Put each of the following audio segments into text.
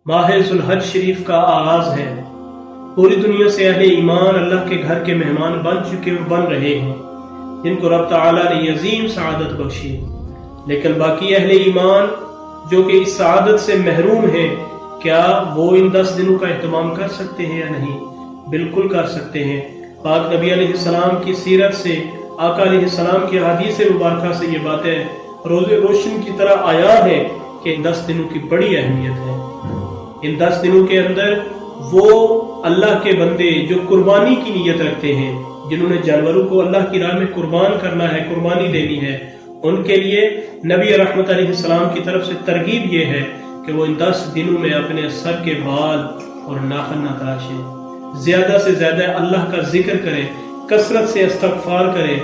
माह ज़ुल्हज शरीफ का आगाज है। पूरी दुनिया से अहले ईमान अल्लाह के घर के मेहमान बन रहे हैं, जिनको रब तआला ने अजीम सआदत बख्शी। लेकिन बाकी अहले ईमान जो कि इस सआदत से महरूम हैं, क्या वो इन 10 दिनों का एहतमाम कर सकते हैं या नहीं? बिल्कुल कर सकते हैं। पाक नबी अलैहिस्सलाम की सीरत से, आका अलैहिस्सलाम की हदीस मुबारक से ये बातें रोज़े रोशन की तरह आया है कि इन 10 दिनों की बड़ी अहमियत है। इन 10 दिनों के अंदर वो अल्लाह के बंदे जो कुर्बानी की नीयत रखते हैं, जिन्होंने जानवरों को अल्लाह की राह में कुर्बान करना है, कुर्बानी देनी है, उनके लिए नबी रहमत अलैहिस्सलाम की तरफ से तरगीब ये है कि वो इन 10 दिनों में अपने सर के बाल और नाखन न तराशें, ज्यादा से ज्यादा अल्लाह का जिक्र करें, कसरत से इस्तगफार करें,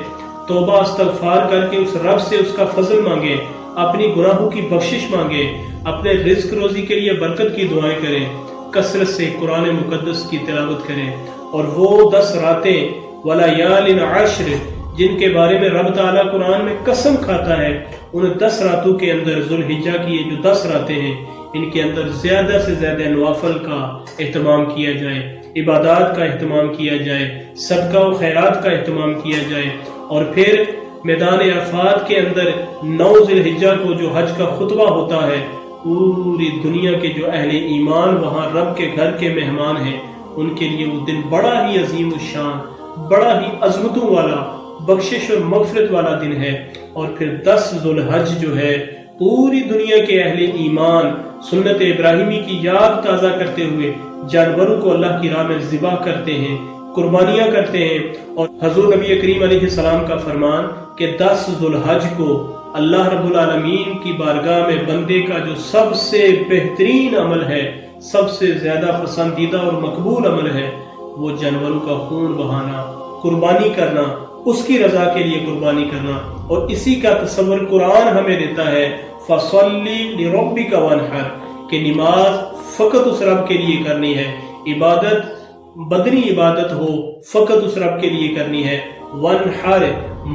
तौबा इस्तगफार करके उस रब से उसका फजल मांगे, अपनी गुनाहों की बख्शिश मांगे, अपने रिज्क रोजी के लिए बरकत की दुआएं करें, कसरत से कुरान मुकद्दस की तिलावत करें। और वो 10 रातें वलयालिन अश्र जिनके बारे में रब ताला कुरान में कसम खाता है, उन 10 रातों के अंदर ज़ुल्हिज्जा की ये जो 10 रातें हैं, इनके अंदर ज्यादा से ज्यादा नवाफल का एहतमाम किया जाए, इबादत का एहतमाम किया जाए, सदका व खैरात का एहतमाम किया जाए। और फिर मैदान अरफात के अंदर 9 ज़ुल्हिज्जा को जो हज का खुतबा होता है, पूरी दुनिया के जो अहले ईमान वहाँ रब के घर के मेहमान हैं, उनके लिए वो दिन बड़ा ही अजीम शान, बड़ा ही अजमतों वाला, बख्शिश और मगफरत वाला दिन है। और फिर 10 ज़ुल्हज जो है, पूरी दुनिया के अहले ईमान सुन्नत इब्राहिमी की याद ताज़ा करते हुए जानवरों को अल्लाह की राह में ज़िबा करते हैं, कुर्बानियाँ करते हैं। और हज़रत नबी करीम अलैहिस्सलाम का फरमान कि 10 ज़ुल्हज को अल्लाह रब्बुल आलमीन की बारगाह में बंदे का जो सबसे बेहतरीन अमल है, सबसे ज्यादा पसंदीदा और मकबूल अमल है, वो जानवरों का खून बहाना, कुर्बानी करना, उसकी रजा के लिए कुर्बानी करना। और इसी का तस्वर कुरान हमें देता है, फसल्ली लिरब्बिका वनहर, कि नमाज फकत उस रब के लिए करनी है, इबादत बदनी इबादत हो फकत उस रब के लिए करनी है, वनहर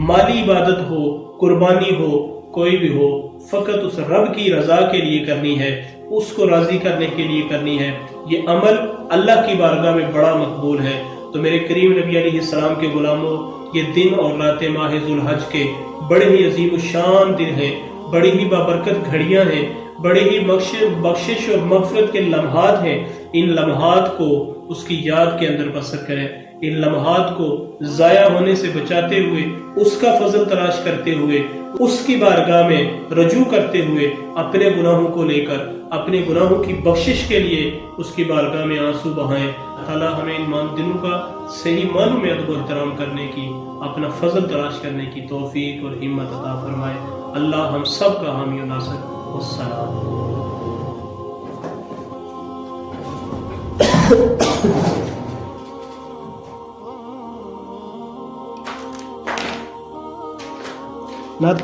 माली इबादत हो, कुर्बानी हो, कोई भी हो, फकत उस रब की रजा के लिए करनी है, उसको राजी करने के लिए करनी है। ये अमल अल्लाह की बारगाह में बड़ा मकबूल है। तो मेरे करीम नबी अलैहिस्सलाम के गुलामों, ये दिन और रातें माह ज़ुल्हज के बड़े ही अजीम शान दिन हैं, बड़ी ही बाबरकत घड़ियां हैं, बड़े ही बख्शिश और मगफरत के लम्हात हैं। इन लम्हात को उसकी याद के अंदर बसर करें, इन लम्हात को जाया होने से बचाते हुए, उसका फजल तलाश करते हुए, उसकी बारगाह में रजू करते हुए, अपने गुनाहों को लेकर, अपने गुनाहों की बख्शिश के लिए उसकी बारगाह में आंसू बहाएं। ताला हमें इन दिनों का सही मानों में अदब एहतराम करने की, अपना फजल तलाश करने की तौफीक और हिम्मत अता फरमाए। अल्लाह हम सब का हामी और नासिर। वस्सलाम। नात